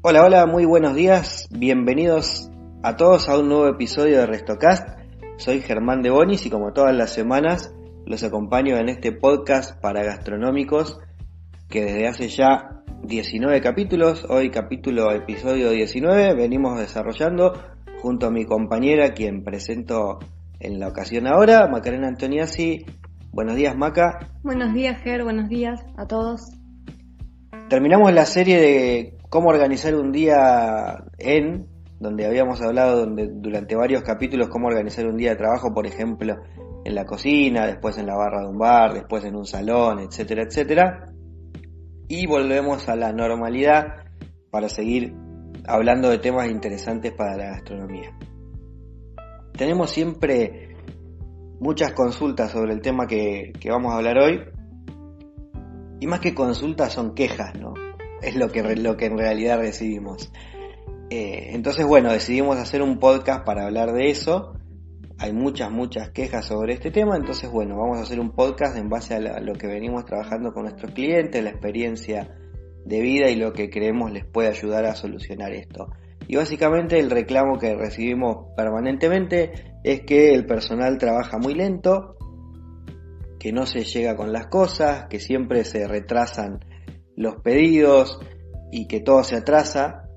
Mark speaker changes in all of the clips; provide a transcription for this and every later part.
Speaker 1: Hola, hola, muy buenos días, bienvenidos a todos a un nuevo episodio de Restocast. Soy Germán de Bonis y como todas las semanas los acompaño en este podcast para gastronómicos que desde hace ya 19 capítulos, hoy episodio 19, venimos desarrollando junto a mi compañera quien presento en la ocasión ahora, Macarena Antoniazzi. Buenos días, Maca.
Speaker 2: Buenos días, Ger, buenos días a todos.
Speaker 1: Terminamos la serie de cómo organizar un día donde habíamos hablado durante varios capítulos cómo organizar un día de trabajo, por ejemplo, en la cocina, después en la barra de un bar, después en un salón, etcétera, etcétera. Y volvemos a la normalidad para seguir hablando de temas interesantes para la gastronomía. Tenemos siempre muchas consultas sobre el tema que vamos a hablar hoy. Y más que consultas son quejas, ¿no? Es lo que en realidad recibimos. Entonces, bueno, decidimos hacer un podcast para hablar de eso. Hay muchas quejas sobre este tema. Entonces, bueno, vamos a hacer un podcast en base a lo que venimos trabajando con nuestros clientes, la experiencia de vida y lo que creemos les puede ayudar a solucionar esto. Y básicamente el reclamo que recibimos permanentemente es que el personal trabaja muy lento, que no se llega con las cosas, que siempre se retrasan los pedidos y que todo se atrasa,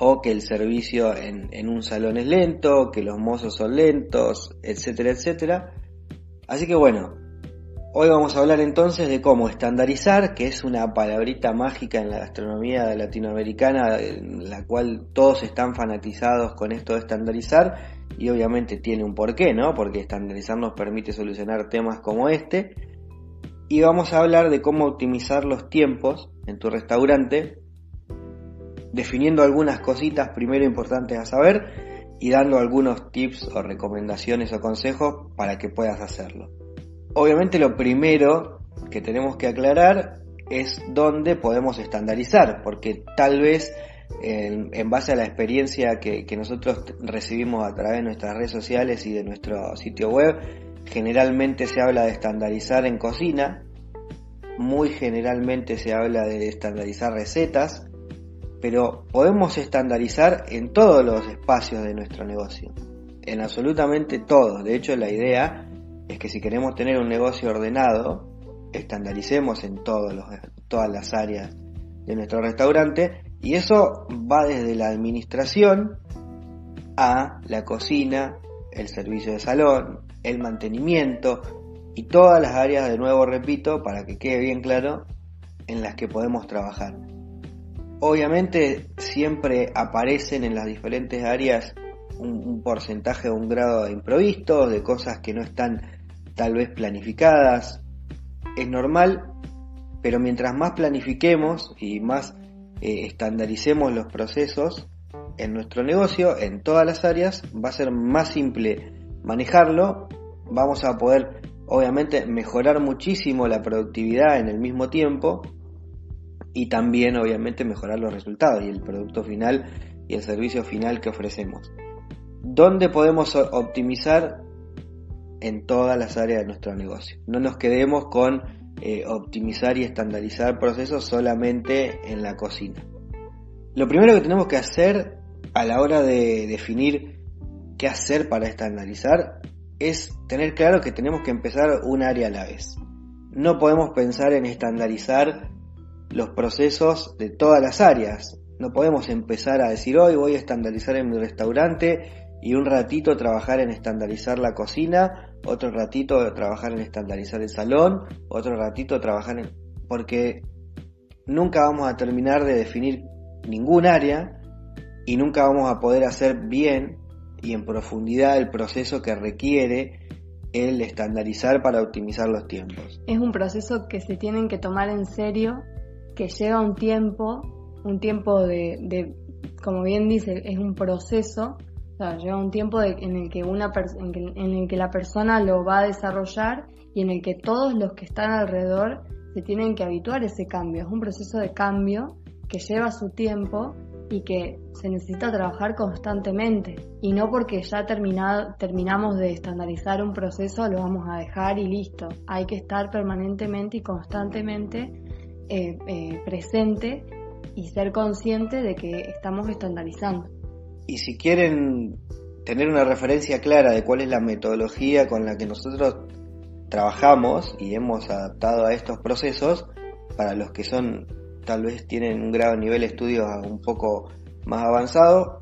Speaker 1: o que el servicio en un salón es lento, que los mozos son lentos, etcétera, etcétera. Así que bueno, hoy vamos a hablar entonces de cómo estandarizar, que es una palabrita mágica en la gastronomía latinoamericana, en la cual todos están fanatizados con esto de estandarizar. Y obviamente tiene un porqué, ¿no? Porque estandarizar nos permite solucionar temas como este. Y vamos a hablar de cómo optimizar los tiempos en tu restaurante, definiendo algunas cositas primero importantes a saber y dando algunos tips o recomendaciones o consejos para que puedas hacerlo. Obviamente lo primero que tenemos que aclarar es dónde podemos estandarizar, porque tal vez en base a la experiencia que nosotros recibimos a través de nuestras redes sociales y de nuestro sitio web, generalmente se habla de estandarizar en cocina, muy generalmente se habla de estandarizar recetas, pero podemos estandarizar en todos los espacios de nuestro negocio, en absolutamente todos. De hecho, la idea es que si queremos tener un negocio ordenado, estandaricemos en todas las áreas de nuestro restaurante. Y eso va desde la administración a la cocina, el servicio de salón, el mantenimiento y todas las áreas, de nuevo repito, para que quede bien claro, en las que podemos trabajar. Obviamente siempre aparecen en las diferentes áreas un porcentaje o un grado de imprevistos, de cosas que no están tal vez planificadas. Es normal, pero mientras más planifiquemos y más estandaricemos los procesos en nuestro negocio, en todas las áreas, va a ser más simple manejarlo. Vamos a poder, obviamente, mejorar muchísimo la productividad en el mismo tiempo y también, obviamente, mejorar los resultados y el producto final y el servicio final que ofrecemos. ¿Dónde podemos optimizar? En todas las áreas de nuestro negocio. No nos quedemos con optimizar y estandarizar procesos solamente en la cocina. Lo primero que tenemos que hacer a la hora de definir qué hacer para estandarizar es tener claro que tenemos que empezar un área a la vez. No podemos pensar en estandarizar los procesos de todas las áreas. No podemos empezar a decir hoy voy a estandarizar en mi restaurante y un ratito trabajar en estandarizar la cocina, otro ratito trabajar en estandarizar el salón, otro ratito trabajar porque nunca vamos a terminar de definir ningún área y nunca vamos a poder hacer bien y en profundidad el proceso que requiere el estandarizar para optimizar los tiempos.
Speaker 2: Es un proceso que se tienen que tomar en serio, que lleva un tiempo de como bien dice, es un proceso. O sea, lleva un tiempo en el que la persona lo va a desarrollar y en el que todos los que están alrededor se tienen que habituar a ese cambio. Es un proceso de cambio que lleva su tiempo y que se necesita trabajar constantemente. Y no porque ya terminamos de estandarizar un proceso lo vamos a dejar y listo. Hay que estar permanentemente y constantemente presente y ser consciente de que estamos estandarizando.
Speaker 1: Y si quieren tener una referencia clara de cuál es la metodología con la que nosotros trabajamos y hemos adaptado a estos procesos, para los que tal vez tienen un grado de nivel de estudios un poco más avanzado,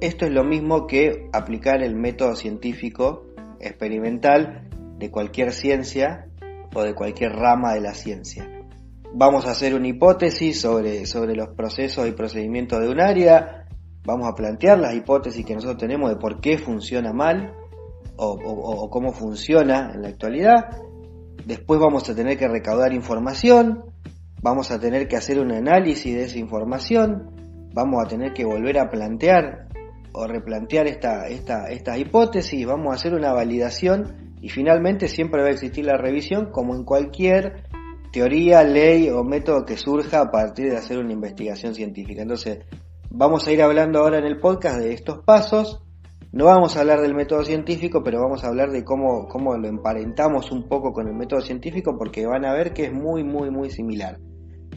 Speaker 1: esto es lo mismo que aplicar el método científico experimental de cualquier ciencia o de cualquier rama de la ciencia. Vamos a hacer una hipótesis sobre los procesos y procedimientos de un área, vamos a plantear las hipótesis que nosotros tenemos de por qué funciona mal o cómo funciona en la actualidad. Después vamos a tener que recaudar información, vamos a tener que hacer un análisis de esa información, vamos a tener que volver a plantear o replantear estas hipótesis, vamos a hacer una validación y finalmente siempre va a existir la revisión, como en cualquier teoría, ley o método que surja a partir de hacer una investigación científica. Entonces, vamos a ir hablando ahora en el podcast de estos pasos. No vamos a hablar del método científico, pero vamos a hablar de cómo lo emparentamos un poco con el método científico, porque van a ver que es muy, muy, muy similar.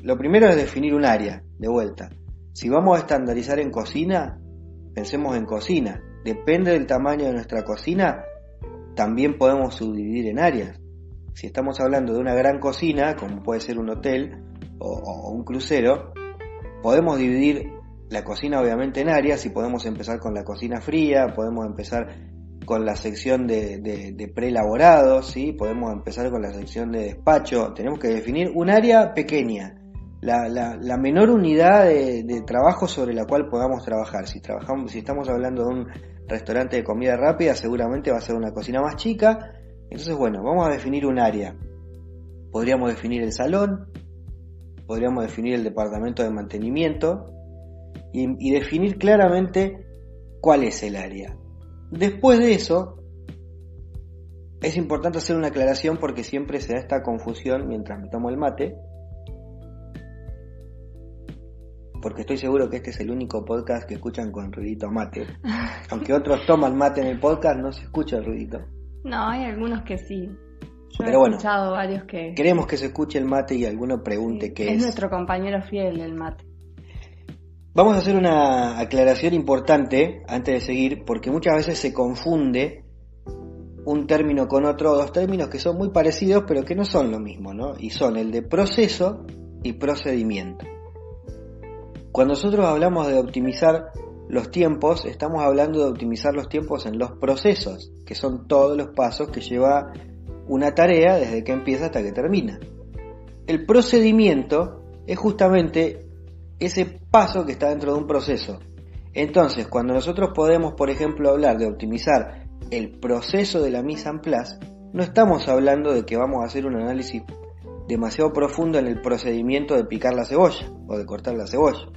Speaker 1: Lo primero es definir un área, de vuelta. Si vamos a estandarizar en cocina, pensemos en cocina. Depende del tamaño de nuestra cocina, también podemos subdividir en áreas. Si estamos hablando de una gran cocina, como puede ser un hotel o un crucero, podemos dividir la cocina obviamente en áreas y podemos empezar con la cocina fría, podemos empezar con la sección de preelaborados, ¿sí? Podemos empezar con la sección de despacho. Tenemos que definir un área pequeña, la menor unidad de trabajo sobre la cual podamos trabajar. Si estamos hablando de un restaurante de comida rápida, seguramente va a ser una cocina más chica. Entonces, bueno, vamos a definir un área. Podríamos definir el salón, podríamos definir el departamento de mantenimiento y definir claramente cuál es el área. Después de eso, es importante hacer una aclaración porque siempre se da esta confusión mientras me tomo el mate, porque estoy seguro que este es el único podcast que escuchan con ruidito mate. Aunque otros toman mate en el podcast, no se escucha el ruidito.
Speaker 2: No, hay algunos que sí. Yo
Speaker 1: Pero
Speaker 2: he
Speaker 1: bueno,
Speaker 2: escuchado varios que...
Speaker 1: queremos que se escuche el mate y alguno pregunte
Speaker 2: sí,
Speaker 1: qué es.
Speaker 2: Es nuestro compañero fiel el mate.
Speaker 1: Vamos a hacer una aclaración importante antes de seguir, porque muchas veces se confunde un término con otro, dos términos que son muy parecidos pero que no son lo mismo, ¿no? Y son el de proceso y procedimiento. Cuando nosotros hablamos de optimizar los tiempos, estamos hablando de optimizar los tiempos en los procesos, que son todos los pasos que lleva una tarea desde que empieza hasta que termina. El procedimiento es justamente ese paso que está dentro de un proceso. Entonces, cuando nosotros podemos, por ejemplo, hablar de optimizar el proceso de la mise en place, no estamos hablando de que vamos a hacer un análisis demasiado profundo en el procedimiento de picar la cebolla o de cortar la cebolla.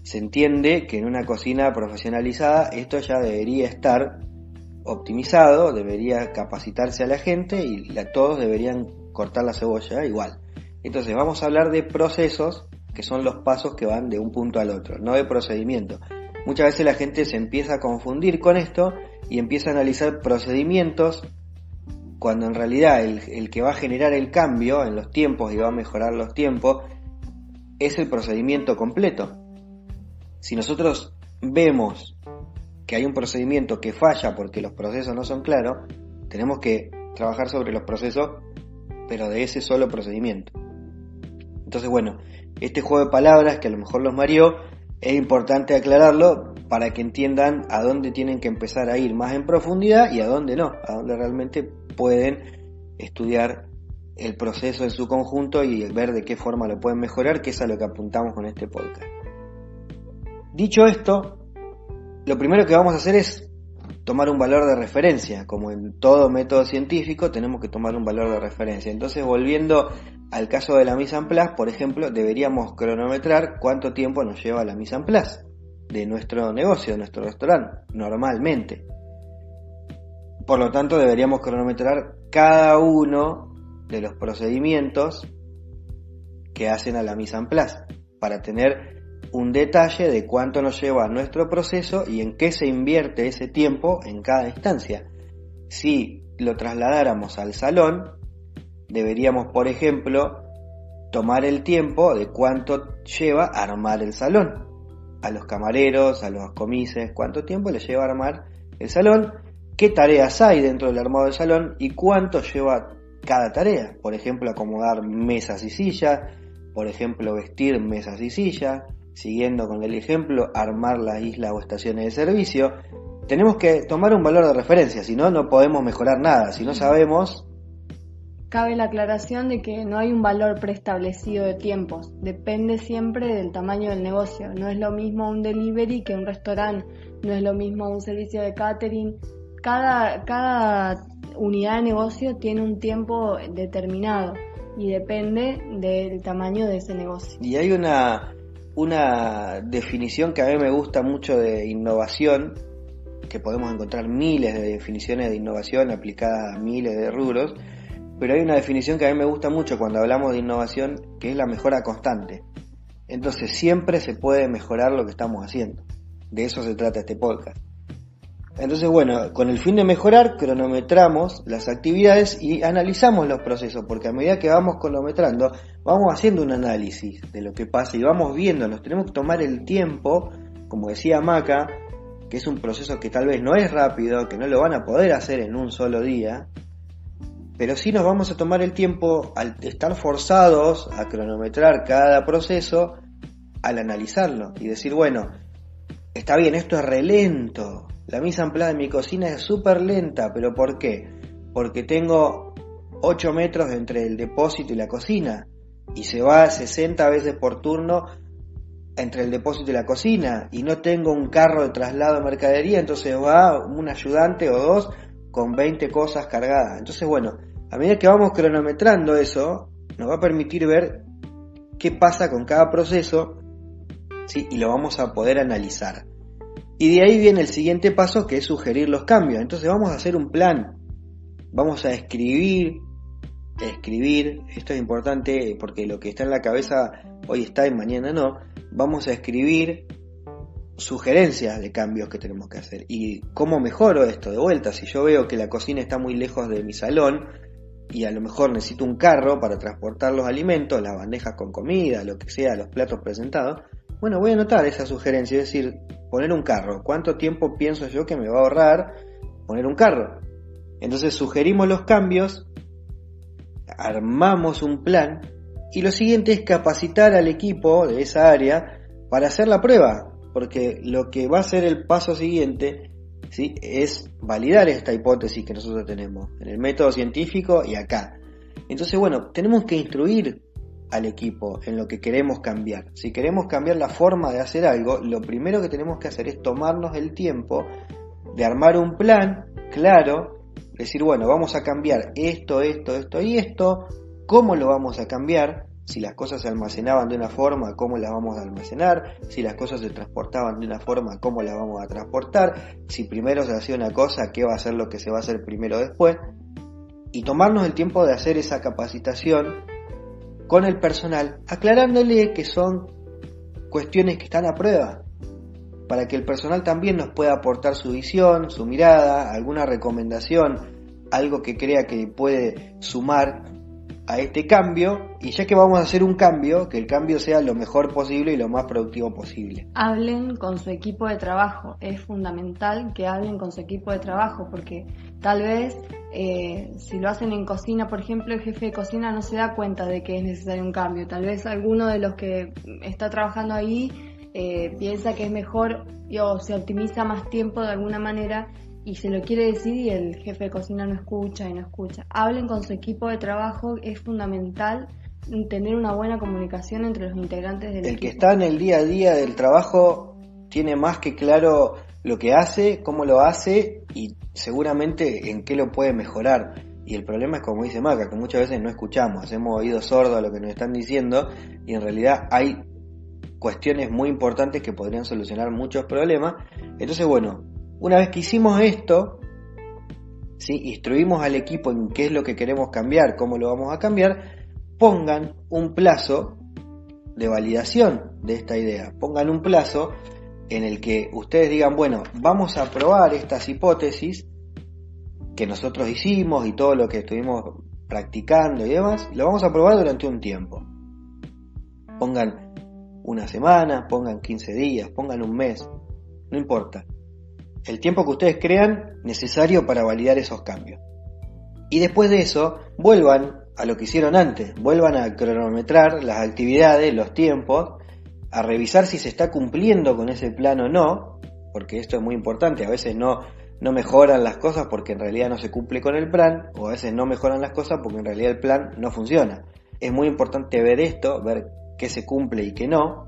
Speaker 1: Se entiende que en una cocina profesionalizada esto ya debería estar optimizado, debería capacitarse a la gente y todos deberían cortar la cebolla igual. Entonces vamos a hablar de procesos, que son los pasos que van de un punto al otro, no de procedimiento. Muchas veces la gente se empieza a confundir con esto y empieza a analizar procedimientos cuando en realidad el que va a generar el cambio en los tiempos y va a mejorar los tiempos es el procedimiento completo. Si nosotros vemos que hay un procedimiento que falla porque los procesos no son claros, tenemos que trabajar sobre los procesos, pero de ese solo procedimiento. Entonces, bueno, este juego de palabras que a lo mejor los mareó, es importante aclararlo para que entiendan a dónde tienen que empezar a ir más en profundidad y a dónde no, a dónde realmente pueden estudiar el proceso en su conjunto y ver de qué forma lo pueden mejorar, que es a lo que apuntamos con este podcast. Dicho esto, lo primero que vamos a hacer es tomar un valor de referencia. Como en todo método científico, tenemos que tomar un valor de referencia. Entonces, volviendo al caso de la mise en place, por ejemplo, deberíamos cronometrar cuánto tiempo nos lleva la mise en place de nuestro negocio, de nuestro restaurante, normalmente. Por lo tanto, deberíamos cronometrar cada uno de los procedimientos que hacen a la mise en place para tener un detalle de cuánto nos lleva nuestro proceso y en qué se invierte ese tiempo en cada instancia. Si lo trasladáramos al salón, deberíamos, por ejemplo, tomar el tiempo de cuánto lleva armar el salón. A los camareros, a los comises, cuánto tiempo les lleva armar el salón, qué tareas hay dentro del armado del salón y cuánto lleva cada tarea. Por ejemplo, acomodar mesas y sillas, por ejemplo, vestir mesas y sillas, siguiendo con el ejemplo, armar las islas o estaciones de servicio. Tenemos que tomar un valor de referencia, si no, no podemos mejorar nada. Si no sabemos...
Speaker 2: Cabe la aclaración de que no hay un valor preestablecido de tiempos, depende siempre del tamaño del negocio. No es lo mismo un delivery que un restaurante, no es lo mismo un servicio de catering. Cada unidad de negocio tiene un tiempo determinado y depende del tamaño de ese negocio.
Speaker 1: Y hay una definición que a mí me gusta mucho de innovación, que podemos encontrar miles de definiciones de innovación aplicadas a miles de rubros, pero hay una definición que a mí me gusta mucho cuando hablamos de innovación, que es la mejora constante. Entonces siempre se puede mejorar lo que estamos haciendo. De eso se trata este podcast. Entonces, bueno, con el fin de mejorar, cronometramos las actividades y analizamos los procesos, porque a medida que vamos cronometrando, vamos haciendo un análisis de lo que pasa y vamos viendo. Nos tenemos que tomar el tiempo, como decía Maca, que es un proceso que tal vez no es rápido, que no lo van a poder hacer en un solo día, pero sí nos vamos a tomar el tiempo al estar forzados a cronometrar cada proceso, al analizarlo y decir, bueno, está bien, esto es re lento, la mise en place de mi cocina es súper lenta, pero ¿por qué? Porque tengo 8 metros entre el depósito y la cocina y se va 60 veces por turno entre el depósito y la cocina y no tengo un carro de traslado de mercadería, entonces va un ayudante o dos con 20 cosas cargadas. Entonces, bueno, a medida que vamos cronometrando eso, nos va a permitir ver qué pasa con cada proceso, ¿sí? Y lo vamos a poder analizar. Y de ahí viene el siguiente paso, que es sugerir los cambios. Entonces vamos a hacer un plan, vamos a escribir, esto es importante porque lo que está en la cabeza hoy está y mañana no, vamos a escribir sugerencias de cambios que tenemos que hacer. ¿Y cómo mejoro esto? De vuelta, si yo veo que la cocina está muy lejos de mi salón y a lo mejor necesito un carro para transportar los alimentos, las bandejas con comida, lo que sea, los platos presentados, bueno, voy a anotar esa sugerencia, es decir, poner un carro. ¿Cuánto tiempo pienso yo que me va a ahorrar poner un carro? Entonces sugerimos los cambios, armamos un plan y lo siguiente es capacitar al equipo de esa área para hacer la prueba, porque lo que va a ser el paso siguiente, ¿sí?, es validar esta hipótesis que nosotros tenemos en el método científico y acá. Entonces, bueno, tenemos que instruir al equipo en lo que queremos cambiar. Si queremos cambiar la forma de hacer algo, lo primero que tenemos que hacer es tomarnos el tiempo de armar un plan claro, decir, bueno, vamos a cambiar esto y esto, ¿cómo lo vamos a cambiar? Si las cosas se almacenaban de una forma, ¿cómo las vamos a almacenar? Si las cosas se transportaban de una forma, ¿cómo las vamos a transportar? Si primero se hacía una cosa, ¿qué va a ser lo que se va a hacer primero después? Y tomarnos el tiempo de hacer esa capacitación con el personal, aclarándole que son cuestiones que están a prueba, para que el personal también nos pueda aportar su visión, su mirada, alguna recomendación, algo que crea que puede sumar a este cambio, y ya que vamos a hacer un cambio, que el cambio sea lo mejor posible y lo más productivo posible.
Speaker 2: Hablen con su equipo de trabajo, es fundamental que hablen con su equipo de trabajo, porque tal vez si lo hacen en cocina, por ejemplo, el jefe de cocina no se da cuenta de que es necesario un cambio. Tal vez alguno de los que está trabajando ahí piensa que es mejor o se optimiza más tiempo de alguna manera y se lo quiere decir y el jefe de cocina no escucha. Hablen con su equipo de trabajo, es fundamental tener una buena comunicación entre los integrantes del equipo.
Speaker 1: El que está en el día a día del trabajo tiene más que claro lo que hace, cómo lo hace y seguramente en qué lo puede mejorar. Y el problema es, como dice Maca, que muchas veces no escuchamos, hacemos oídos sordos a lo que nos están diciendo y en realidad hay cuestiones muy importantes que podrían solucionar muchos problemas. Entonces, bueno, una vez que hicimos esto, ¿sí?, instruimos al equipo en qué es lo que queremos cambiar, cómo lo vamos a cambiar, pongan un plazo de validación de esta idea, pongan un plazo en el que ustedes digan, bueno, vamos a probar estas hipótesis que nosotros hicimos y todo lo que estuvimos practicando y demás, lo vamos a probar durante un tiempo. Pongan una semana, pongan 15 días, pongan un mes, no importa. El tiempo que ustedes crean necesario para validar esos cambios. Y después de eso, vuelvan a lo que hicieron antes, vuelvan a cronometrar las actividades, los tiempos, a revisar si se está cumpliendo con ese plan o no, porque esto es muy importante. A veces no mejoran las cosas porque en realidad no se cumple con el plan, o a veces no mejoran las cosas porque en realidad el plan no funciona. Es muy importante ver esto, ver qué se cumple y qué no.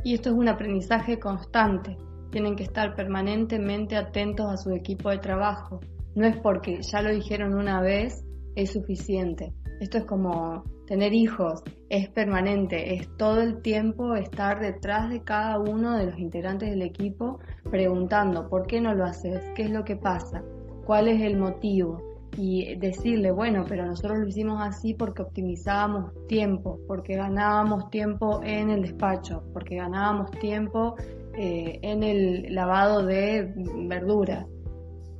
Speaker 2: Y esto es un aprendizaje constante. Tienen que estar permanentemente atentos a su equipo de trabajo. No es porque ya lo dijeron una vez, es suficiente. Esto es como tener hijos, es permanente, es todo el tiempo estar detrás de cada uno de los integrantes del equipo preguntando ¿por qué no lo haces? ¿Qué es lo que pasa? ¿Cuál es el motivo? Y decirle, bueno, pero nosotros lo hicimos así porque optimizábamos tiempo, porque ganábamos tiempo en el despacho, porque ganábamos tiempo en el lavado de verduras.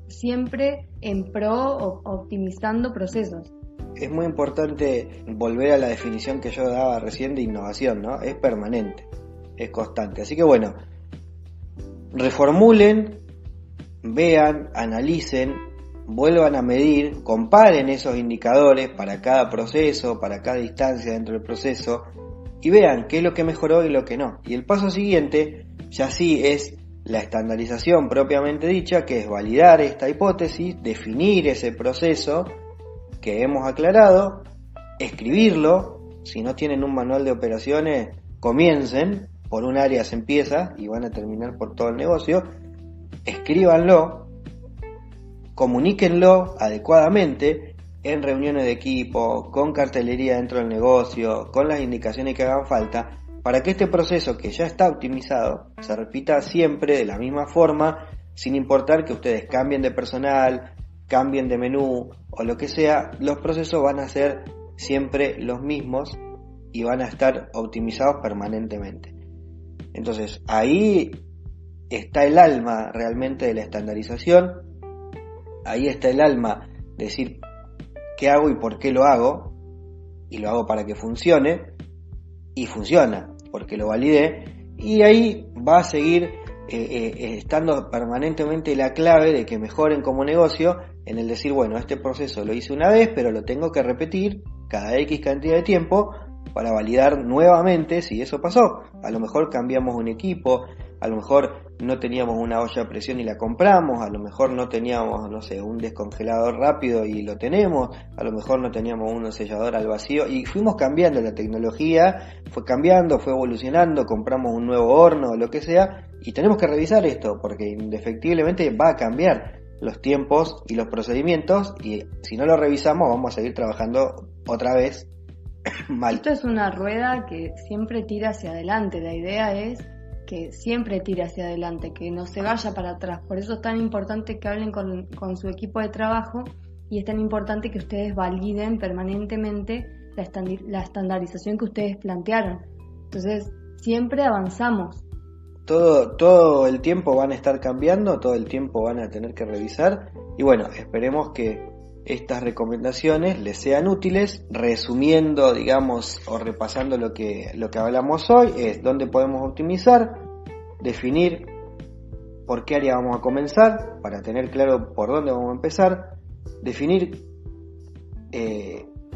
Speaker 2: Siempre en pro optimizando procesos.
Speaker 1: Es muy importante volver a la definición que yo daba recién de innovación, ¿no? Es permanente, es constante. Así que bueno, reformulen, vean, analicen, vuelvan a medir, comparen esos indicadores para cada proceso, para cada instancia dentro del proceso y vean qué es lo que mejoró y lo que no. Y el paso siguiente ya sí es la estandarización propiamente dicha, que es validar esta hipótesis, definir ese proceso que hemos aclarado, escribirlo. Si no tienen un manual de operaciones, comiencen, por un área se empieza y van a terminar por todo el negocio. Escríbanlo, comuníquenlo adecuadamente en reuniones de equipo, con cartelería dentro del negocio, con las indicaciones que hagan falta, para que este proceso que ya está optimizado se repita siempre de la misma forma, sin importar que ustedes cambien de personal, cambien de menú o lo que sea. Los procesos van a ser siempre los mismos y van a estar optimizados permanentemente. Entonces ahí está el alma realmente de la estandarización, ahí está el alma de decir qué hago y por qué lo hago, y lo hago para que funcione, y funciona, porque lo validé, y ahí va a seguir estando permanentemente la clave de que mejoren como negocio, en el decir, bueno, este proceso lo hice una vez, pero lo tengo que repetir cada X cantidad de tiempo para validar nuevamente si eso pasó. A lo mejor cambiamos un equipo, a lo mejor no teníamos una olla a presión y la compramos, a lo mejor no teníamos, no sé, un descongelador rápido y lo tenemos, a lo mejor no teníamos un sellador al vacío, y fuimos cambiando, la tecnología fue cambiando, fue evolucionando, compramos un nuevo horno o lo que sea, y tenemos que revisar esto porque indefectiblemente va a cambiar los tiempos y los procedimientos, y si no lo revisamos vamos a seguir trabajando otra vez mal.
Speaker 2: Esto es una rueda que siempre tira hacia adelante. La idea es que siempre tire hacia adelante, que no se vaya para atrás. Por eso es tan importante que hablen con su equipo de trabajo, y es tan importante que ustedes validen permanentemente la estandarización que ustedes plantearon. Entonces siempre avanzamos.
Speaker 1: Todo el tiempo van a estar cambiando, todo el tiempo van a tener que revisar, y bueno, esperemos que estas recomendaciones les sean útiles. Resumiendo, digamos, o repasando lo que hablamos hoy, es dónde podemos optimizar, definir por qué área vamos a comenzar, para tener claro por dónde vamos a empezar, definir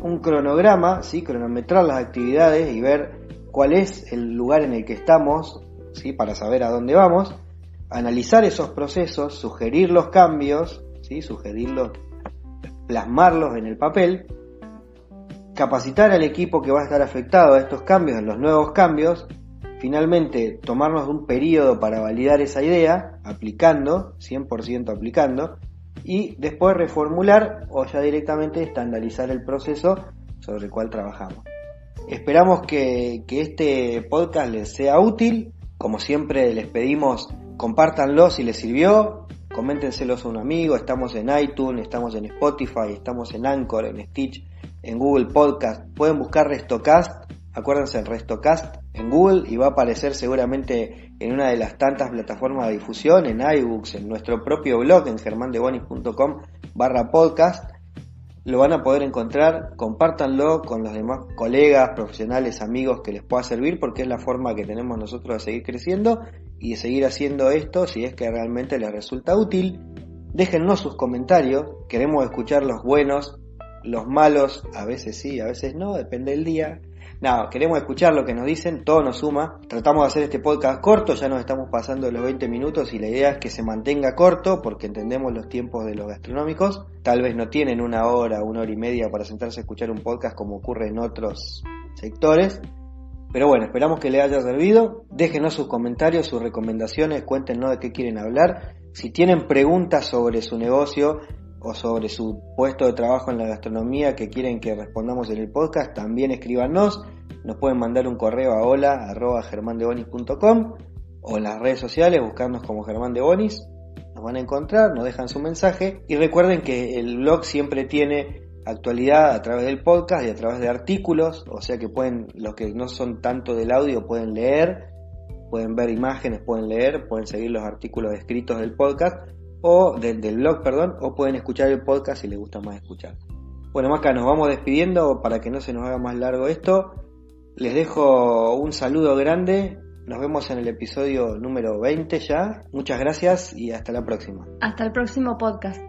Speaker 1: un cronograma, ¿sí? Cronometrar las actividades y ver cuál es el lugar en el que estamos, ¿sí? Para saber a dónde vamos, analizar esos procesos, sugerir los cambios, ¿sí? Sugerirlos, plasmarlos en el papel, capacitar al equipo que va a estar afectado a estos cambios, en los nuevos cambios, finalmente tomarnos un periodo para validar esa idea, aplicando, 100% aplicando, y después reformular o ya directamente estandarizar el proceso sobre el cual trabajamos. Esperamos que este podcast les sea útil. Como siempre les pedimos, compártanlo si les sirvió, coméntenselos a un amigo. Estamos en iTunes, estamos en Spotify, estamos en Anchor, en Stitch, en Google Podcast. Pueden buscar Restocast, acuérdense, Restocast en Google, y va a aparecer seguramente en una de las tantas plataformas de difusión, en iBooks, en nuestro propio blog, en germandebonis.com/podcast. lo van a poder encontrar. Compártanlo con los demás colegas, profesionales, amigos que les pueda servir, porque es la forma que tenemos nosotros de seguir creciendo y de seguir haciendo esto si es que realmente les resulta útil. Déjennos sus comentarios, queremos escuchar los buenos, los malos, a veces sí, a veces no, depende del día. No, queremos escuchar lo que nos dicen, todo nos suma. Tratamos de hacer este podcast corto, ya nos estamos pasando de los 20 minutos y la idea es que se mantenga corto porque entendemos los tiempos de los gastronómicos. Tal vez no tienen 1 hora, 1 hora y media para sentarse a escuchar un podcast como ocurre en otros sectores. Pero bueno, esperamos que les haya servido. Déjenos sus comentarios, sus recomendaciones, cuéntenos de qué quieren hablar. Si tienen preguntas sobre su negocio o sobre su puesto de trabajo en la gastronomía que quieren que respondamos en el podcast, también escríbanos. Nos pueden mandar un correo a hola@germandebonis.com o en las redes sociales buscarnos como Germán de Bonis. Nos van a encontrar, nos dejan su mensaje y recuerden que el blog siempre tiene actualidad a través del podcast y a través de artículos, o sea que pueden, los que no son tanto del audio pueden leer, pueden ver imágenes, pueden leer, pueden seguir los artículos escritos del podcast o del blog, o pueden escuchar el podcast si les gusta más escuchar. Bueno, Maca, nos vamos despidiendo para que no se nos haga más largo esto. Les dejo un saludo grande. Nos vemos en el episodio número 20 ya. Muchas gracias y hasta la próxima.
Speaker 2: Hasta el próximo podcast.